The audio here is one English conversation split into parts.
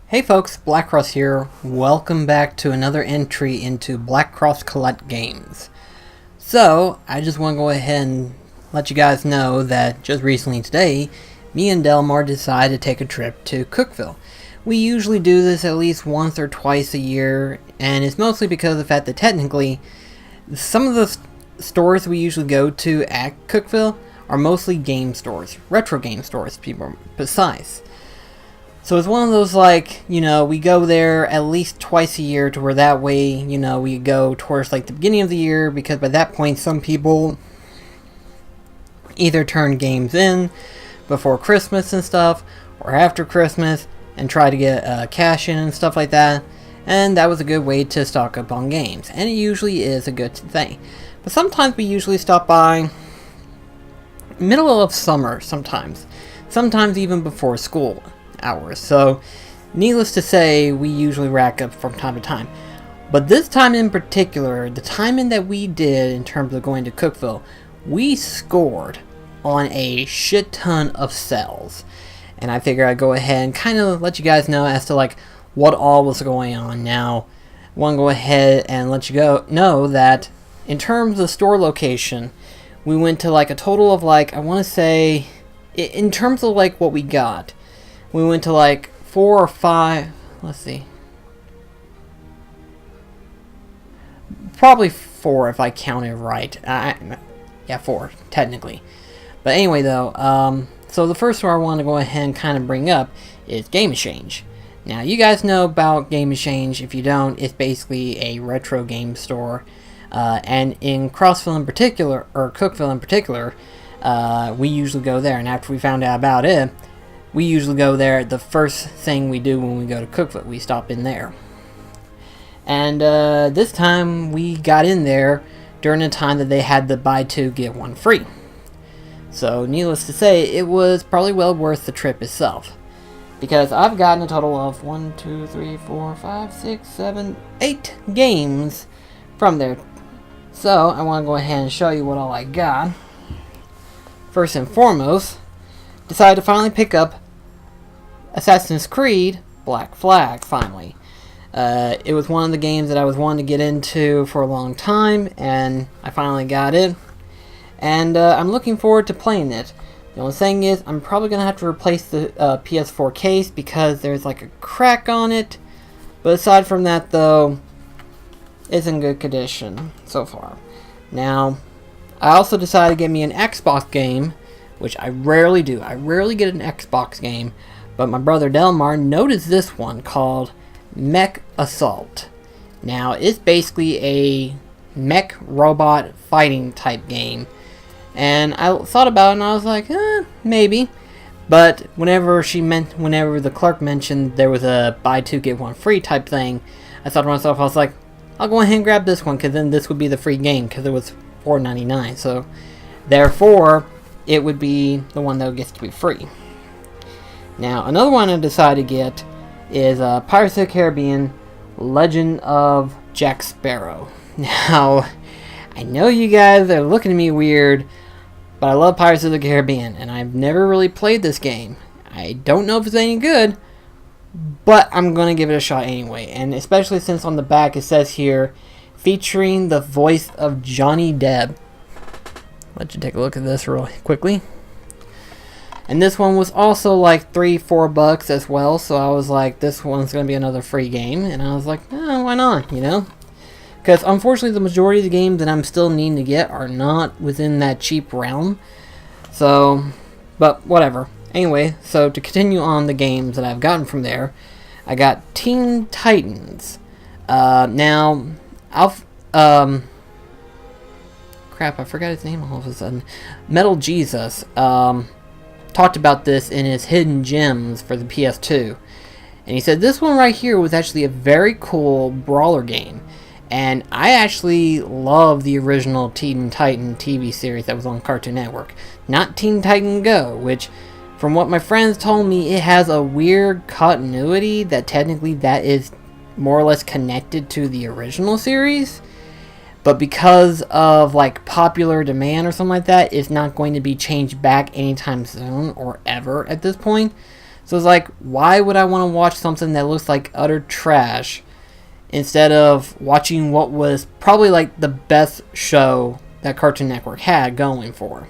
Hey folks, BlackCross here. Welcome back to another entry into BlackCross Collect Games. So, I just want to go ahead and let you guys know that just recently today, me and Delmar decided to take a trip to Cookeville. We usually do this at least once or twice a year, and it's mostly because of the fact that technically, some of the stores we usually go to at Cookeville are mostly game stores, retro game stores, to be more precise. So it's one of those, we go there at least twice a year to where that way, we go towards the beginning of the year, because by that point some people either turn games in before Christmas and stuff, or after Christmas, and try to get cash in and stuff like that. And that was a good way to stock up on games, and it usually is a good thing. But sometimes we usually stop by middle of summer sometimes even before school hours. So needless to say, we usually rack up from time to time. But this time in particular, the timing that we did in terms of going to Cookeville, we scored on a shit ton of sales. And I figure I'd go ahead and kind of let you guys know as to what all was going on. Now, I want to go ahead and let you know that in terms of store location, we went to a total of I want to say, in terms of what we got, we went to 4 or 5, let's see, probably 4 if I counted right. Yeah, 4 technically. But anyway though, so the first one I want to go ahead and kind of bring up is Game Exchange. Now you guys know about Game Exchange. If you don't, it's basically a retro game store. And in Crossville in particular, or Cookeville in particular, we usually go there. And after we found out about it, we usually go there. The first thing we do when we go to Cookeville, we stop in there. And this time we got in there during the time that they had the buy two get one free. So needless to say, it was probably well worth the trip itself, because I've gotten a total of 1, 2, 3, 4, 5, 6, 7, 8 games from there. So I want to go ahead and show you what all I got. First and foremost, decided to finally pick up Assassin's Creed Black Flag, finally. It was one of the games that I was wanting to get into for a long time, and I finally got it. And I'm looking forward to playing it. The only thing is, I'm probably going to have to replace the PS4 case because there's a crack on it. But aside from that, though, it's in good condition so far. Now, I also decided to get me an Xbox game, which I rarely do. I rarely get an Xbox game, but my brother Delmar noticed this one called Mech Assault. Now, it's basically a mech robot fighting type game, and I thought about it and I was like, maybe. But whenever the clerk mentioned there was a buy two get one free type thing, I thought to myself, I was like, I'll go ahead and grab this one, because then this would be the free game, because it was $4.99. So therefore, it would be the one that gets to be free. Now, another one I decided to get is Pirates of the Caribbean Legend of Jack Sparrow. Now, I know you guys are looking at me weird, but I love Pirates of the Caribbean, and I've never really played this game. I don't know if it's any good, but I'm going to give it a shot anyway. And especially since on the back it says here, featuring the voice of Johnny Depp. Let you take a look at this real quickly. And this one was also $3-4 as well. So I was like, this one's going to be another free game. And I was like, why not, Because unfortunately the majority of the games that I'm still needing to get are not within that cheap realm. So, but whatever. Anyway, so to continue on the games that I've gotten from there, I got Teen Titans. Now, crap, I forgot his name all of a sudden. Metal Jesus talked about this in his Hidden Gems for the PS2. And he said this one right here was actually a very cool brawler game. And I actually love the original Teen Titan TV series that was on Cartoon Network. Not Teen Titan Go, which, from what my friends told me, it has a weird continuity that technically that is more or less connected to the original series. But because of popular demand or something like that, it's not going to be changed back anytime soon or ever at this point. So it's like, why would I want to watch something that looks like utter trash instead of watching what was probably like the best show that Cartoon Network had going for,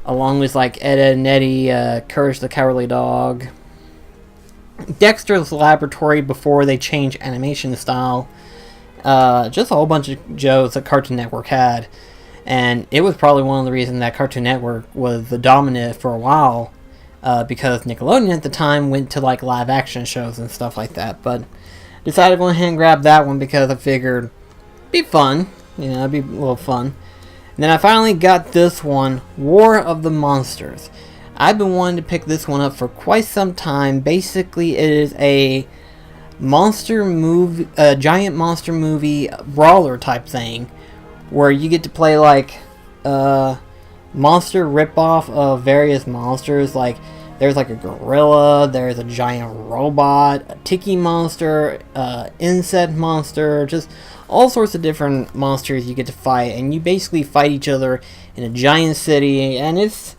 along with like Ed, Edd n Eddy, Courage the Cowardly Dog, Dexter's Laboratory before they changed animation style, just a whole bunch of shows that Cartoon Network had. And it was probably one of the reasons that Cartoon Network was the dominant for a while, because Nickelodeon at the time went to like live action shows and stuff like that. But decided to go ahead and grab that one because I figured it'd be fun, it'd be a little fun. And then I finally got this one, War of the Monsters. I've been wanting to pick this one up for quite some time. Basically, it is a monster movie, a giant monster movie brawler type thing, where you get to play like monster ripoff of various monsters. Like there's like a gorilla, there's a giant robot, a tiki monster, insect monster, just all sorts of different monsters you get to fight, and you basically fight each other in a giant city, and it's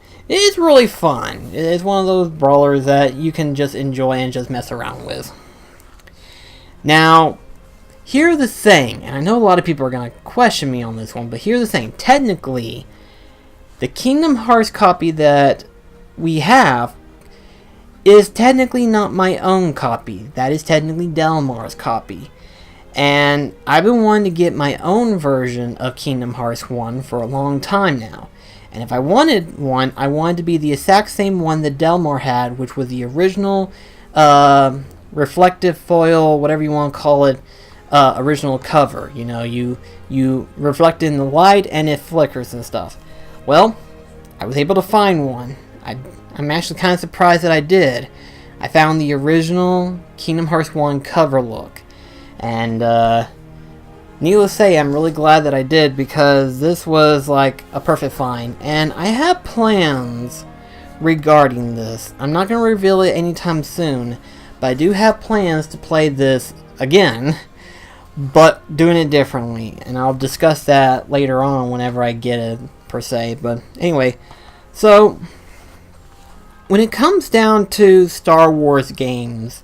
really fun. It's one of those brawlers that you can just enjoy and just mess around with. Now, here's the thing, and I know a lot of people are going to question me on this one, but here's the thing. Technically, the Kingdom Hearts copy that we have is technically not my own copy. That is technically Delmar's copy. And I've been wanting to get my own version of Kingdom Hearts 1 for a long time now. And if I wanted one, I wanted to be the exact same one that Delmar had, which was the original reflective foil, whatever you want to call it, original cover. You reflect in the light and it flickers and stuff. Well, I was able to find one. I'm actually kind of surprised that I did. I found the original Kingdom Hearts 1 cover look. And needless to say, I'm really glad that I did, because this was like a perfect find. And I have plans regarding this. I'm not going to reveal it anytime soon, but I do have plans to play this again, but doing it differently. And I'll discuss that later on whenever I get it, per se. But anyway, so when it comes down to Star Wars games,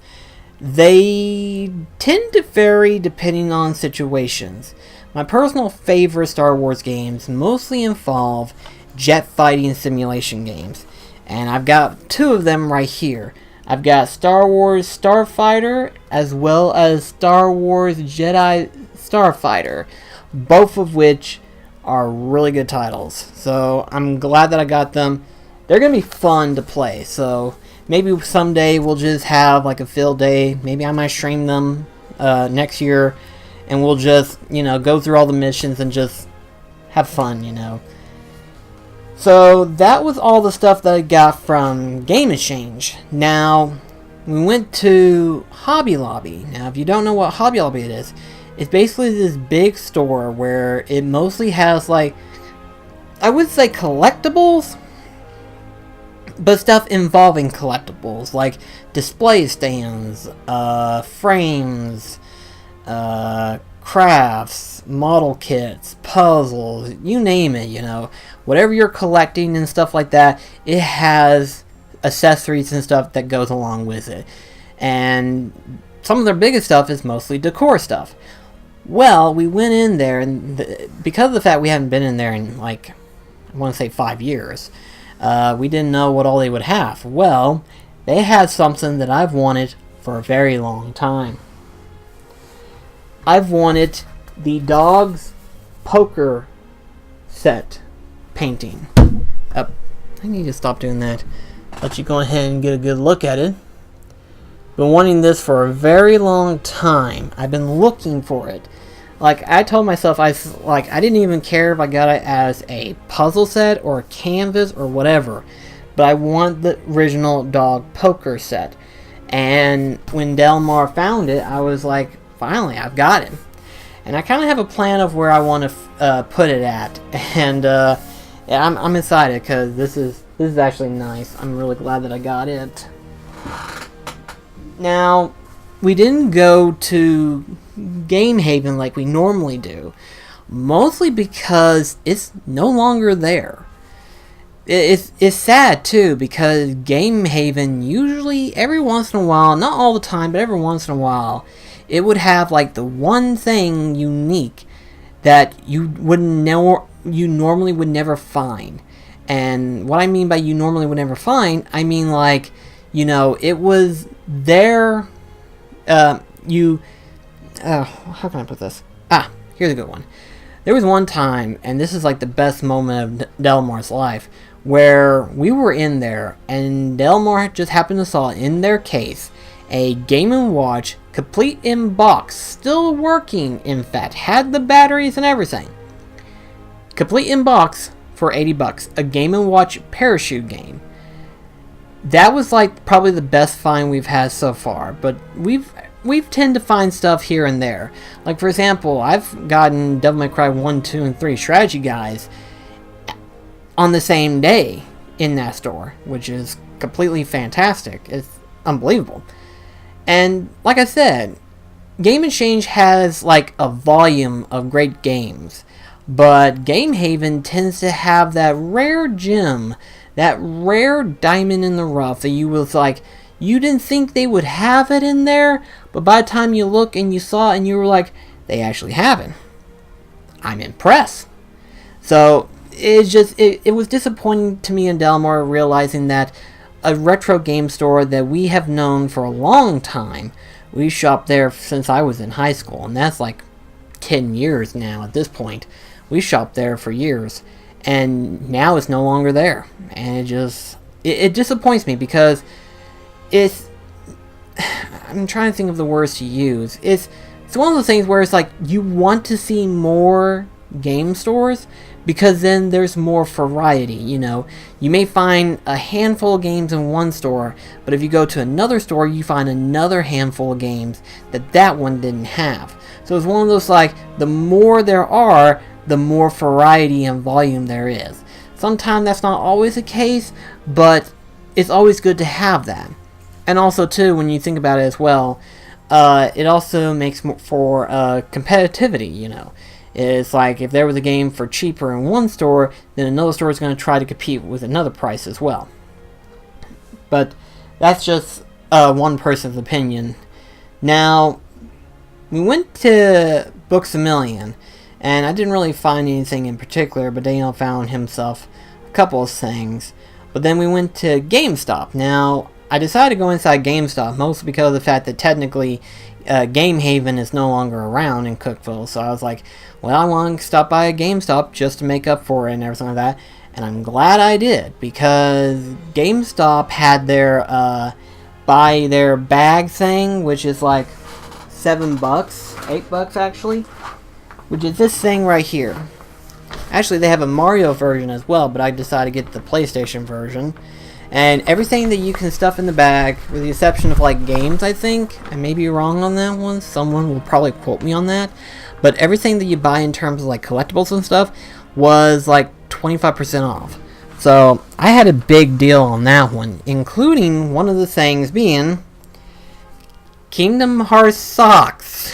they tend to vary depending on situations. My personal favorite Star Wars games mostly involve jet fighting simulation games, and I've got two of them right here. I've got Star Wars Starfighter as well as Star Wars Jedi Starfighter, both of which are really good titles. So I'm glad that I got them. They're going to be fun to play, so maybe someday we'll just have like a field day. Maybe I might stream them next year, and we'll just, go through all the missions and just have fun, So that was all the stuff that I got from Game Exchange. Now, we went to Hobby Lobby. Now, if you don't know what Hobby Lobby is, it's basically this big store where it mostly has, like, I would say collectibles, but stuff involving collectibles, like display stands, frames, crafts, model kits, puzzles, you name it, Whatever you're collecting and stuff like that, it has accessories and stuff that goes along with it. And some of their biggest stuff is mostly decor stuff. Well, we went in there, and because of the fact we haven't been in there in, like, I want to say 5 years, we didn't know what all they would have. Well, they had something that I've wanted for a very long time. I've wanted the dog's poker set painting. I need to stop doing that. Let you go ahead and get a good look at it. Been wanting this for a very long time. I've been looking for it. Like, I told myself, I didn't even care if I got it as a puzzle set or a canvas or whatever, but I want the original dog poker set. And when Delmar found it, I was like, finally, I've got it. And I kind of have a plan of where I want to put it at. And yeah, I'm excited because this is actually nice. I'm really glad that I got it. Now, we didn't go to Game Haven like we normally do, mostly because it's no longer there. it's sad too, because Game Haven usually, every once in a while, not all the time, but every once in a while, it would have like the one thing unique that you normally would never find. And what I mean by you normally would never find, I mean like, it was there. How can I put this? Here's a good one. There was one time, and this is like the best moment of Delmar's life, where we were in there, and Delmar just happened to saw in their case a Game & Watch, complete in box, still working, in fact, had the batteries and everything. Complete in box for $80, a Game & Watch parachute game. That was like probably the best find we've had so far, but we've tend to find stuff here and there. Like, for example, I've gotten Devil May Cry 1, 2, and 3 strategy guides on the same day in that store, which is completely fantastic. It's unbelievable. And like I said, Game Exchange has like a volume of great games, but Game Haven tends to have that rare gem, that rare diamond in the rough that you was like, you didn't think they would have it in there, but by the time you look and you saw it and you were like, they actually have it. I'm impressed. So it was disappointing to me in Delmar, realizing that a retro game store that we have known for a long time, we shopped there since I was in high school, and that's like 10 years now at this point. We shopped there for years, and now it's no longer there. And it disappoints me, because I'm trying to think of the words to use. It's one of those things where it's like you want to see more game stores, because then there's more variety. You may find a handful of games in one store, but if you go to another store, you find another handful of games that one didn't have. So it's one of those, like, the more there are, the more variety and volume there is. Sometimes that's not always the case, but it's always good to have that. And also, too, when you think about it as well, it also makes for competitivity, It's like if there was a game for cheaper in one store, then another store is going to try to compete with another price as well. But that's just one person's opinion. Now, we went to Books A Million, and I didn't really find anything in particular, but Daniel found himself a couple of things. But then we went to GameStop. Now, I decided to go inside GameStop mostly because of the fact that technically Game Haven is no longer around in Cookville. So I was like, well, I want to stop by a GameStop just to make up for it and everything like that. And I'm glad I did, because GameStop had their buy their bag thing, which is like $7, $8 actually, which is this thing right here. Actually, they have a Mario version as well, but I decided to get the PlayStation version. And everything that you can stuff in the bag, with the exception of like games, I think. I may be wrong on that one. Someone will probably quote me on that. But everything that you buy in terms of like collectibles and stuff was like 25% off. So I had a big deal on that one, including one of the things being Kingdom Hearts socks.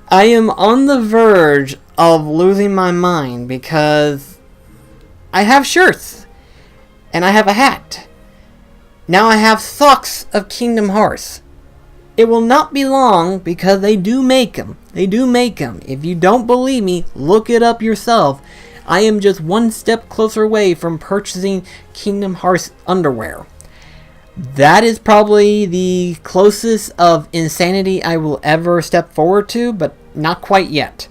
I am on the verge of losing my mind, because I have shirts. And I have a hat. Now I have socks of Kingdom Hearts. It will not be long, because they do make them. They do make them. If you don't believe me, look it up yourself. I am just one step closer away from purchasing Kingdom Hearts underwear. That is probably the closest of insanity I will ever step forward to, but not quite yet.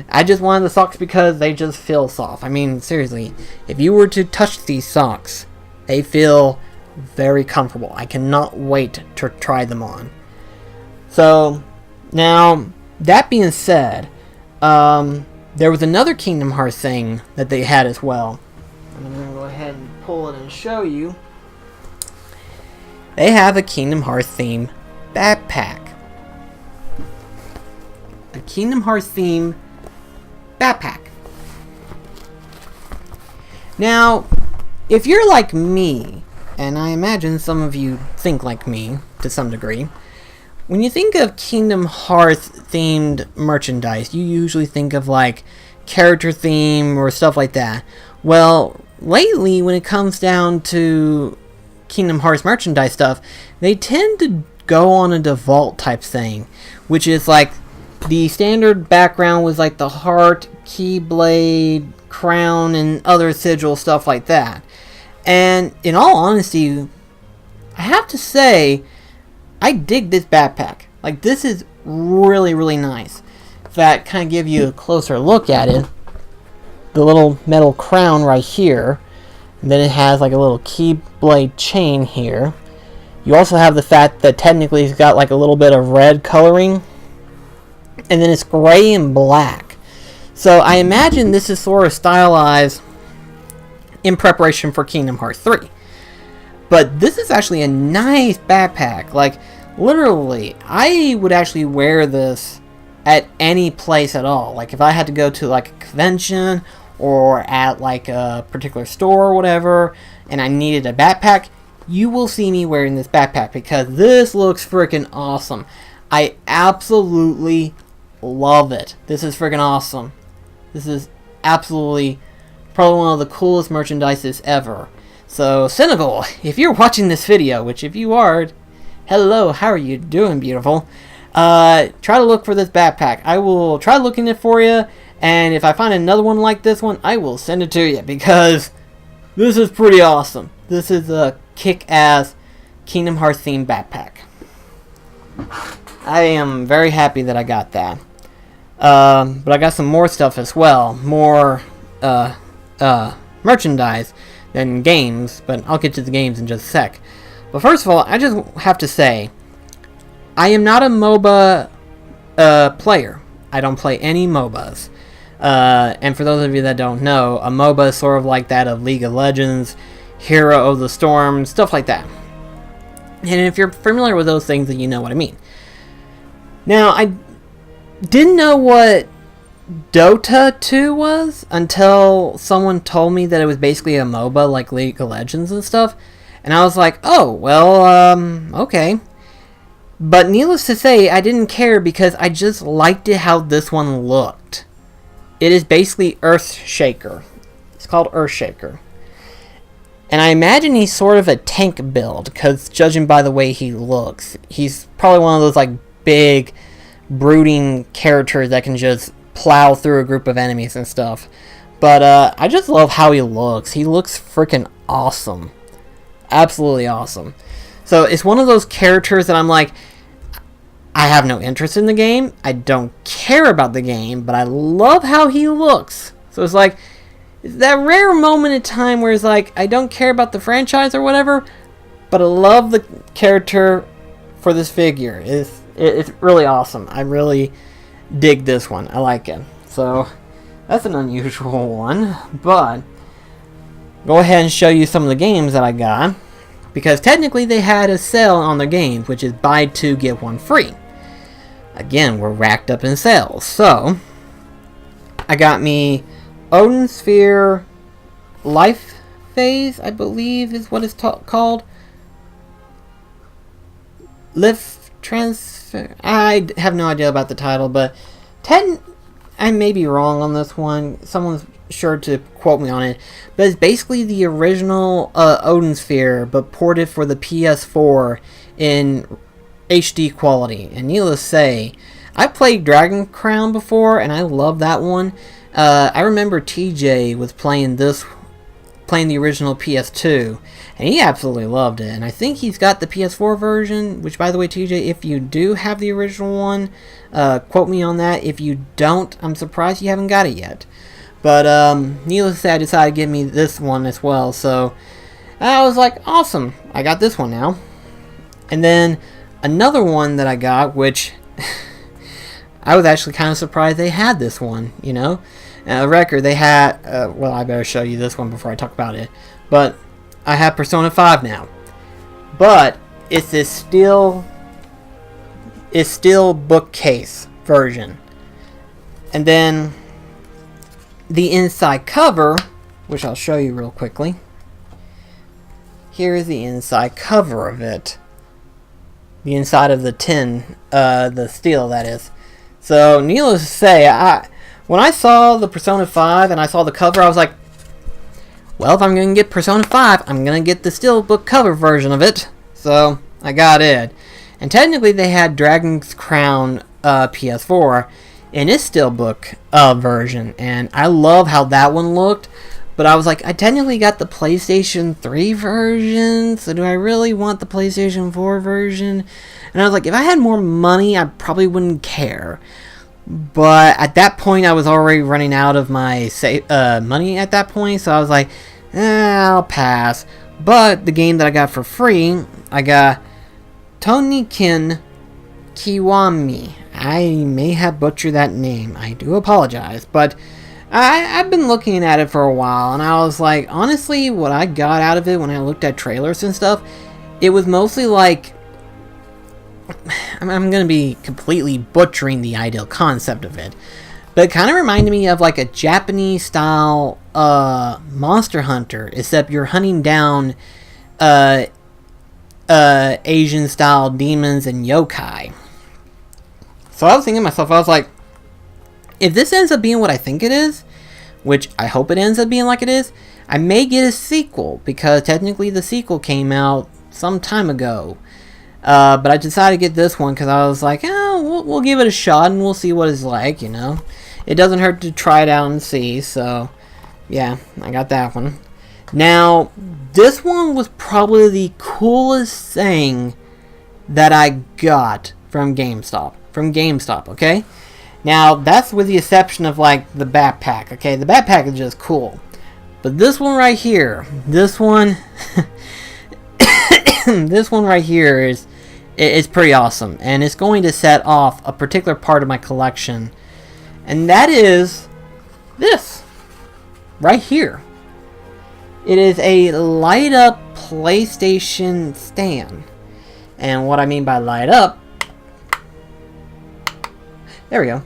I just wanted the socks because they just feel soft. I mean, seriously, if you were to touch these socks, they feel very comfortable. I cannot wait to try them on. So, now, that being said, there was another Kingdom Hearts thing that they had as well. And I'm going to go ahead and pull it and show you. They have a Kingdom Hearts theme backpack. A Kingdom Hearts theme backpack. Now, if you're like me, and I imagine some of you think like me to some degree, when you think of Kingdom Hearts themed merchandise, you usually think of like character theme or stuff like that. Well, lately, when it comes down to Kingdom Hearts merchandise stuff, they tend to go on a default type thing, which is like the standard background was like the heart, keyblade, crown, and other sigil stuff like that. And in all honesty, I have to say, I dig this backpack. Like, this is really, really nice. In fact, kind of give you a closer look at it. The little metal crown right here. And then it has like a little keyblade chain here. You also have the fact that technically it's got like a little bit of red coloring. And then it's gray and black. So I imagine this is sort of stylized in preparation for Kingdom Hearts 3. But this is actually a nice backpack. Like, literally, I would actually wear this at any place at all. Like, if I had to go to like a convention or at like a particular store or whatever, and I needed a backpack, you will see me wearing this backpack because this looks freaking awesome. I absolutely love it. This is freaking awesome. This is absolutely probably one of the coolest merchandises ever. So, Senegal, if you're watching this video, which if you are, hello, how are you doing, beautiful? Try to look for this backpack. I will try looking it for you, and if I find another one like this one, I will send it to you, because this is pretty awesome. This is a kick-ass Kingdom Hearts themed backpack. I am very happy that I got that. But I got some more stuff as well. More merchandise than games, but I'll get to the games in just a sec. But first of all, I just have to say, I am not a MOBA player. I don't play any MOBAs. And for those of you that don't know, a MOBA is sort of like that of League of Legends, Hero of the Storm, stuff like that. And if you're familiar with those things, then you know what I mean. Now, I didn't know what Dota 2 was until someone told me that it was basically a MOBA like League of Legends and stuff. And I was like, oh, well, okay. But needless to say, I didn't care because I just liked it how this one looked. It is basically Earthshaker. It's called Earthshaker. And I imagine he's sort of a tank build, because judging by the way he looks, he's probably one of those like big, brooding characters that can just plow through a group of enemies and stuff. But I just love how he looks. He looks freaking awesome. Absolutely awesome. So it's one of those characters that I'm like, I have no interest in the game. I don't care about the game, but I love how he looks. So it's like, it's that rare moment in time where it's like, I don't care about the franchise or whatever, but I love the character for this figure. It's really awesome. I really dig this one. I like it. So that's an unusual one, but go ahead and show you some of the games that I got, because technically they had a sale on their games, which is buy 2 get 1 free. Again, we're racked up in sales. So I got me Odin Sphere Life Phase, I believe is what it's called. Lift Transfer. I have no idea about the title, but I may be wrong on this one. Someone's sure to quote me on it. But it's basically the original Odin Sphere, but ported for the PS4 in HD quality. And needless to say, I played Dragon Crown before, and I love that one. I remember TJ was playing the original PS2, and he absolutely loved it. And I think he's got the PS4 version, which, by the way, TJ, if you do have the original one, quote me on that. If you don't, I'm surprised you haven't got it yet. But needless to say, I decided to give me this one as well. So I was like, awesome, I got this one now. And then another one that I got, which I was actually kind of surprised they had this one, you know. A record, they had, well, I better show you this one before I talk about it. But I have Persona 5 now. But it's this steel bookcase version. And then the inside cover, which I'll show you real quickly. Here is the inside cover of it. The inside of the tin, the steel, that is. So, needless to say, when I saw the Persona 5 and I saw the cover, I was like, well, if I'm going to get Persona 5, I'm going to get the steelbook cover version of it. So, I got it. And technically, they had Dragon's Crown PS4 in its steelbook version. And I love how that one looked. But I was like, I technically got the PlayStation 3 version. So, do I really want the PlayStation 4 version? And I was like, if I had more money, I probably wouldn't care. But at that point, I was already running out of my money at that point. So I was like, I'll pass. But the game that I got for free, I got Tonikin Kiwami. I may have butchered that name. I do apologize. But I've been looking at it for a while. And I was like, honestly, what I got out of it when I looked at trailers and stuff, it was mostly like... I'm going to be completely butchering the ideal concept of it. But it kind of reminded me of like a Japanese style Monster Hunter, except you're hunting down Asian style demons and yokai. So I was thinking to myself, I was like, if this ends up being what I think it is, which I hope it ends up being like it is, I may get a sequel, because technically the sequel came out some time ago. But I decided to get this one because I was like, we'll give it a shot and we'll see what it's like, you know. It doesn't hurt to try it out and see, so yeah, I got that one. Now, this one was probably the coolest thing that I got from GameStop. Okay? Now, that's with the exception of, like, the backpack, okay? The backpack is just cool. But this one right here, this one right here is pretty awesome, and it's going to set off a particular part of my collection, and that is this right here. It is a light up PlayStation stand, and what I mean by light up, there we go,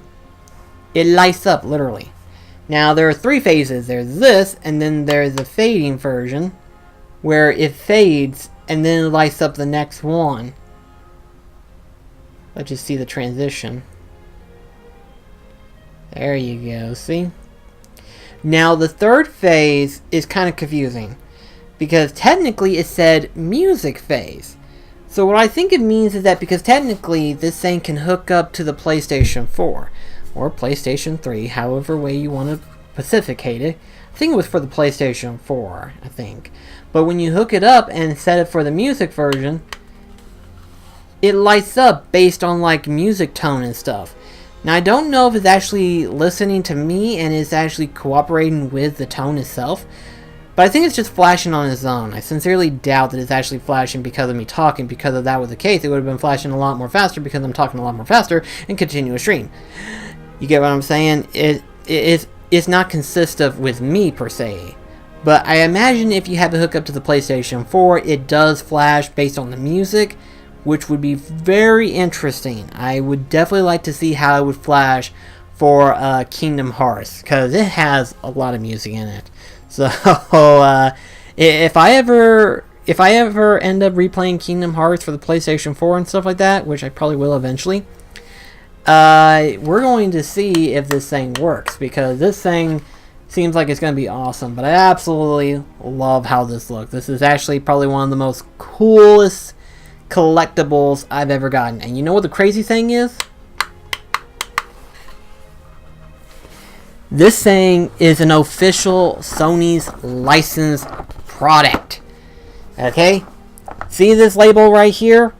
it lights up literally. Now there are 3 phases. There's this, and then there's the fading version where it fades and then it lights up the next one. Let's just see the transition. There you go, see? Now the 3rd phase is kind of confusing, because technically it said music phase. So what I think it means is that because technically this thing can hook up to the PlayStation 4 or PlayStation 3, however way you want to specificate it. I think it was for the PlayStation 4, I think. But when you hook it up and set it for the music version, it lights up based on like music tone and stuff. Now I don't know if it's actually listening to me and is actually cooperating with the tone itself, but I think it's just flashing on its own. I sincerely doubt that it's actually flashing because of me talking, because if that was the case, it would have been flashing a lot more faster because I'm talking a lot more faster and continue a stream. You get what I'm saying? It's not consistent with me per se. But I imagine if you have it hooked up to the PlayStation 4, it does flash based on the music, which would be very interesting. I would definitely like to see how it would flash for Kingdom Hearts, because it has a lot of music in it. So if I ever end up replaying Kingdom Hearts for the PlayStation 4 and stuff like that, which I probably will eventually, we're going to see if this thing works, because this thing seems like it's going to be awesome. But I absolutely love how this looks. This is actually probably one of the most coolest collectibles I've ever gotten. And you know what the crazy thing is? This thing is an official Sony's licensed product. Okay? See this label right here?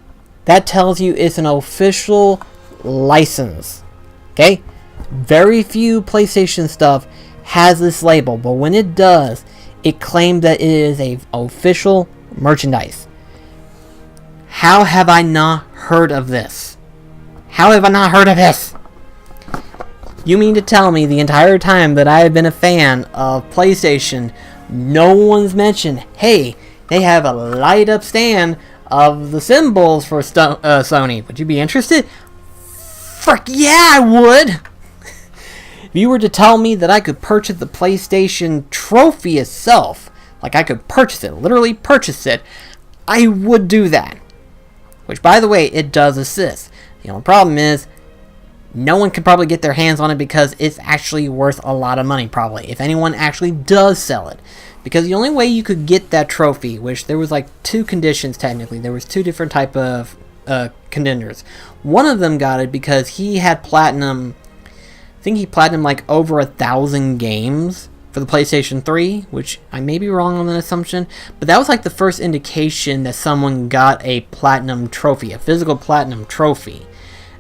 That tells you it's an official license. Okay? Very few PlayStation stuff has this label, but when it does, it claims that it is a official merchandise. How have I not heard of this? How have I not heard of this? You mean to tell me the entire time that I have been a fan of PlayStation, no one's mentioned, hey, they have a light up stand of the symbols for Sony. Would you be interested? Frick yeah, I would! If you were to tell me that I could purchase the PlayStation trophy itself, like I could purchase it, literally purchase it, I would do that. Which, by the way, it does assist. The only problem is, no one could probably get their hands on it because it's actually worth a lot of money, probably, if anyone actually does sell it. Because the only way you could get that trophy, which there was like 2 conditions technically, there was 2 different type of contenders. One of them got it because he had platinum, I think he platinum like over 1,000 games for the PlayStation 3, which I may be wrong on that assumption, but that was like the first indication that someone got a platinum trophy, a physical platinum trophy.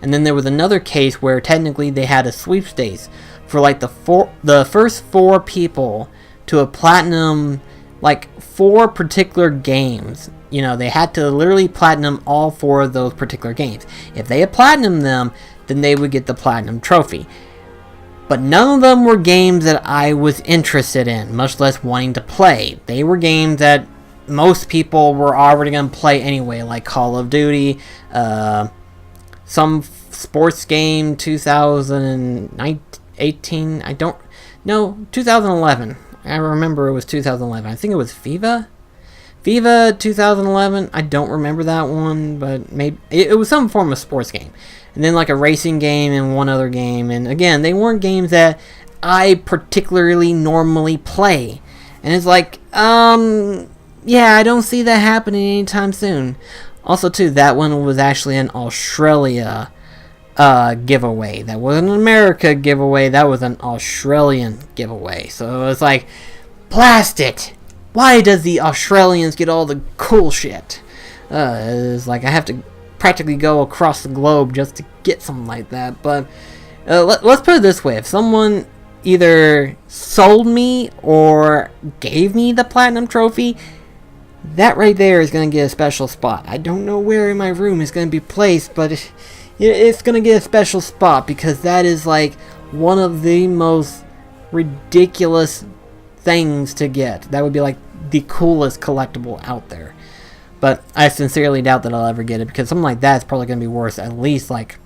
And then there was another case where technically they had a sweepstakes for like the first 4 people to a platinum, like 4 particular games. You know, they had to literally platinum all 4 of those particular games. If they had platinumed them, then they would get the platinum trophy. But none of them were games that I was interested in, much less wanting to play. They were games that most people were already going to play anyway, like Call of Duty, some sports game, 2018, 2011. I remember it was 2011. I think it was FIFA 2011. I don't remember that one, but maybe it was some form of sports game. And then like a racing game and one other game. And again, they weren't games that I particularly normally play. And it's like, yeah, I don't see that happening anytime soon. Also, too, that one was actually an Australia giveaway. That wasn't an America giveaway. That was an Australian giveaway. So it's like, blast it! Why does the Australians get all the cool shit? It's like I have to practically go across the globe just to get something like that. But let's put it this way: if someone either sold me or gave me the platinum trophy, that right there is going to get a special spot. I don't know where in my room it's going to be placed, but it's going to get a special spot because that is like one of the most ridiculous things to get. That would be like the coolest collectible out there. But I sincerely doubt that I'll ever get it because something like that is probably going to be worth at least like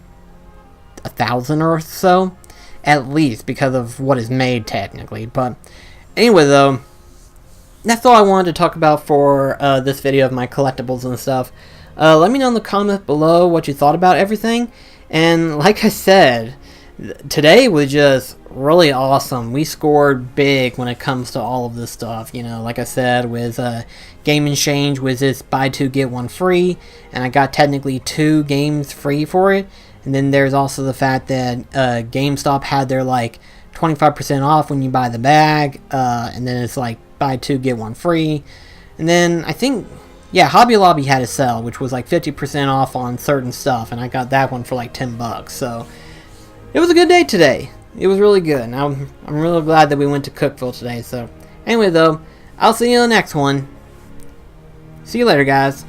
1,000 or so. At least because of what is made technically. But anyway though, that's all I wanted to talk about for this video of my collectibles and stuff. Let me know in the comments below what you thought about everything. And like I said, today was just really awesome. We scored big when it comes to all of this stuff. You know, like I said, with Game Exchange with this buy 2 get 1 free. And I got technically 2 games free for it. And then there's also the fact that GameStop had their like 25% off when you buy the bag. And then it's like buy 2 get 1 free. And then I think, yeah, Hobby Lobby had a sale, which was like 50% off on certain stuff, and I got that one for like $10. So it was a good day today. It was really good. And I'm really glad that we went to Cookeville today. So anyway though, I'll see you in the next one. See you later, guys.